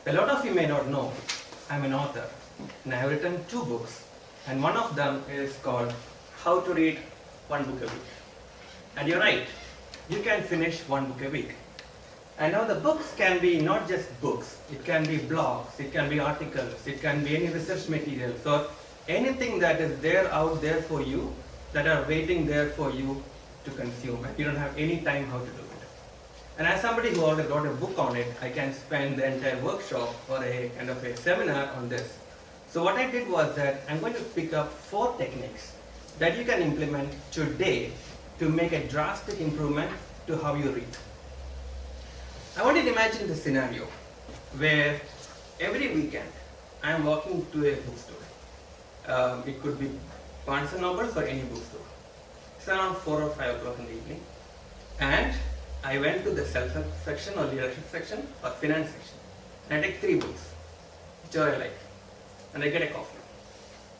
A lot of you may not know, I'm an author and I have written 2 books, and one of them is called How to Read One Book a Week. And you're right, you can finish 1 book a week. And now the books can be not just books, it can be blogs, it can be articles, it can be any research materials, or anything that is there out there for you, that are waiting there for you to consume, and you don't have any time how to do it. And as somebody who already wrote a book on it, I can spend the entire workshop or a kind of a seminar on this. So what I did was that I'm going to pick up 4 techniques that you can implement today to make a drastic improvement to how you read. I want you to imagine the scenario where every weekend I am walking to a bookstore. It could be Barnes and Nobles or any bookstore. It's around 4 or 5 o'clock in the evening, and I went to the self-help section or leadership section or finance section, and I take 3 books, which I like, and I get a coffee.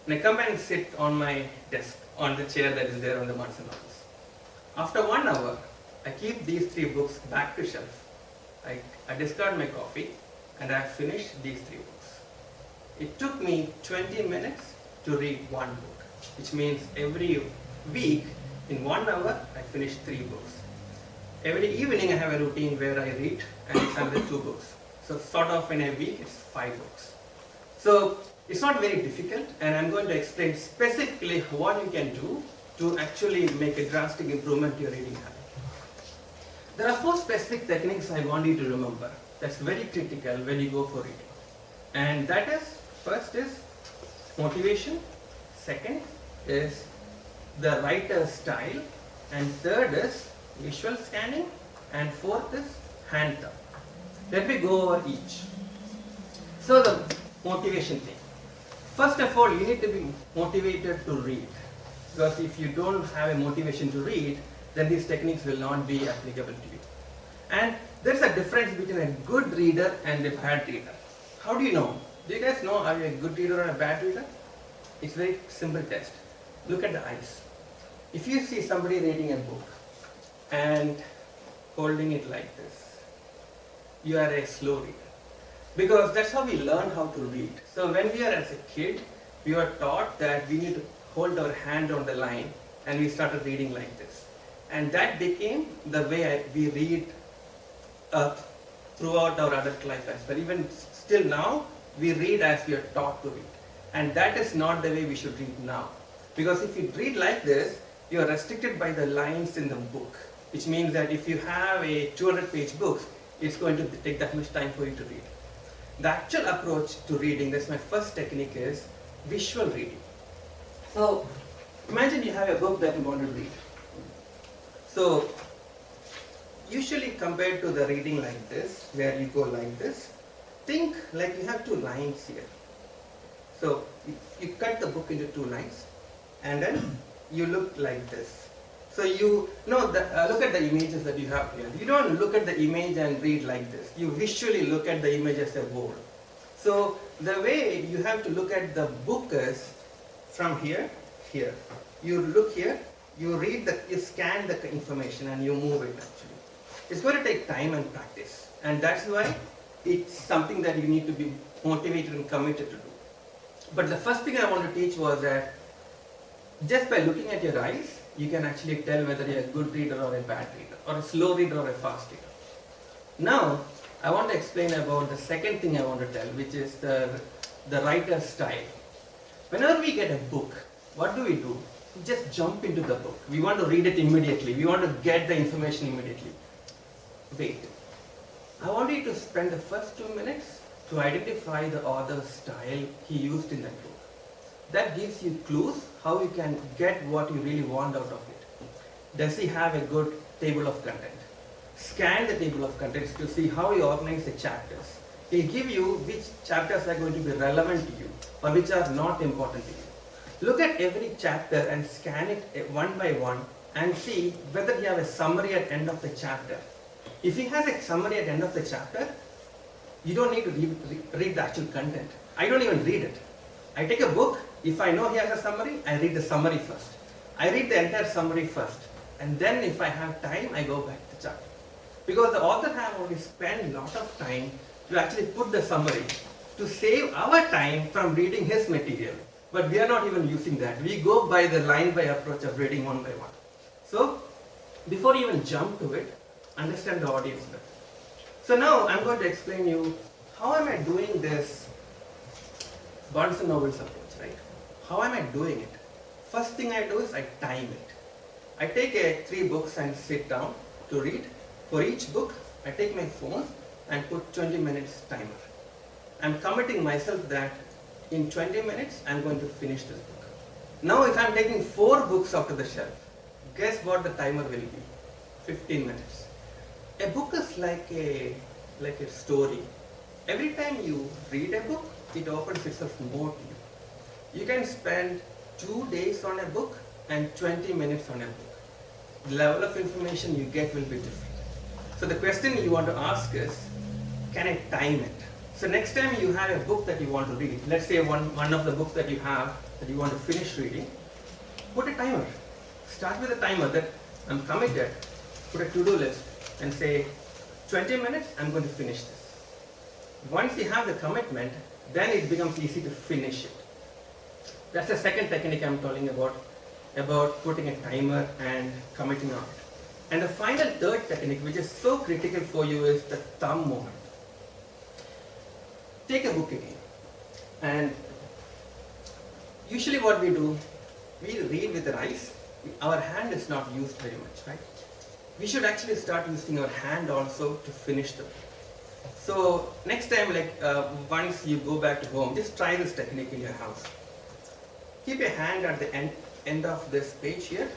And I come and sit on my desk, on the chair that is there on the Barnes and Nobles. After 1 hour, I keep these 3 books back to shelf. I discard my coffee, and I finish these 3 books. It took me 20 minutes to read 1 book, which means every week, in 1 hour, I finish 3 books. Every evening I have a routine where I read, and it's another 2 books. So sort of in a week it's 5 books. So it's not very difficult, and I'm going to explain specifically what you can do to actually make a drastic improvement to your reading habit. There are 4 specific techniques I want you to remember. That's very critical when you go for reading. And that is, first is motivation, second is the writer's style, and third is visual scanning, and fourth is hand thumb. Let me go over each. So the motivation thing. First of all, you need to be motivated to read, because if you don't have a motivation to read, then these techniques will not be applicable to you. And there's a difference between a good reader and a bad reader. How do you know? Do you guys know, are you a good reader or a bad reader? It's a very simple test. Look at the eyes. If you see somebody reading a book and holding it like this, you are a slow reader. Because that's how we learn how to read. So when we are as a kid, we were taught that we need to hold our hand on the line, and we started reading like this. And that became the way we read throughout our adult life as well. Even still now, we read as we are taught to read. And that is not the way we should read now. Because if you read like this, you are restricted by the lines in the book. Which means that if you have a 200-page book, it's going to take that much time for you to read. The actual approach to reading, that's my first technique, is visual reading. So imagine you have a book that you want to read. So usually compared to the reading like this, where you go like this, think like you have 2 lines here. So you cut the book into 2 lines, and then you look like this. So you know, look at the images that you have here. You don't look at the image and read like this. You visually look at the image as a whole. So the way you have to look at the book is from here, here. You look here, you read, you scan the information, and you move it actually. It's going to take time and practice. And that's why it's something that you need to be motivated and committed to do. But the first thing I want to teach was that just by looking at your eyes, you can actually tell whether you're a good reader or a bad reader, or a slow reader or a fast reader. Now, I want to explain about the second thing I want to tell, which is the writer's style. Whenever we get a book, what do? We just jump into the book. We want to read it immediately. We want to get the information immediately. Wait. I want you to spend the first 2 minutes to identify the author's style he used in that book. That gives you clues how you can get what you really want out of it. Does he have a good table of content? Scan the table of contents to see how he organizes the chapters. He'll give you which chapters are going to be relevant to you or which are not important to you. Look at every chapter and scan it one by one and see whether he has a summary at the end of the chapter. If he has a summary at the end of the chapter, you don't need to read the actual content. I don't even read it. I take a book, if I know he has a summary, I read the summary first. I read the entire summary first, and then if I have time, I go back to the chapter. Because the author have already spent a lot of time to actually put the summary to save our time from reading his material. But we are not even using that. We go by the line by approach of reading one by one. So, before you even jump to it, understand the audience better. So now I'm going to explain you how am I doing this Barnes and Noble's approach, right? How am I doing it? First thing I do is I time it. I take 3 books and sit down to read. For each book, I take my phone and put 20 minutes timer. I'm committing myself that in 20 minutes, I'm going to finish this book. Now if I'm taking 4 books out of the shelf, guess what the timer will be? 15 minutes. A book is like a story. Every time you read a book, it opens itself more to you. You can spend 2 days on a book and 20 minutes on a book. The level of information you get will be different. So the question you want to ask is, can I time it? So next time you have a book that you want to read, let's say one of the books that you have that you want to finish reading, put a timer. Start with a timer that I'm committed, put a to-do list and say 20 minutes I'm going to finish this. Once you have the commitment, then it becomes easy to finish it. That's the second technique I'm talking about putting a timer and committing on it. And the final third technique, which is so critical for you, is the thumb moment. Take a book again, and usually what we do, we read with our eyes. Our hand is not used very much, right? We should actually start using our hand also to finish the book. So next time, once you go back to home, just try this technique in your house. Keep your hand at the end of this page here,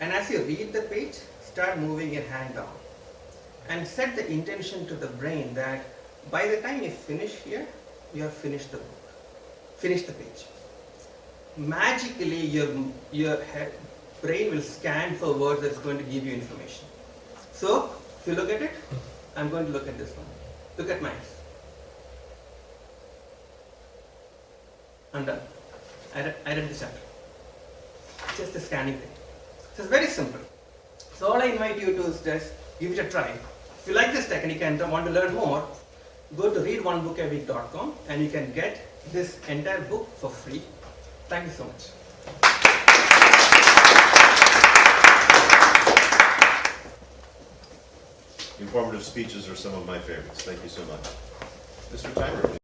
and as you read the page, start moving your hand down. And set the intention to the brain that by the time you finish here, you have finished the book. Finish the page. Magically, your brain will scan for words that's going to give you information. So, if you look at it, I'm going to look at this one. Look at mine. I'm done. I read the chapter. Just a scanning thing. So it's very simple. So all I invite you to is just give it a try. If you like this technique and want to learn more, go to readoneBookaweek.com and you can get this entire book for free. Thank you so much. Informative speeches are some of my favorites. Thank you so much. Mr. Timer.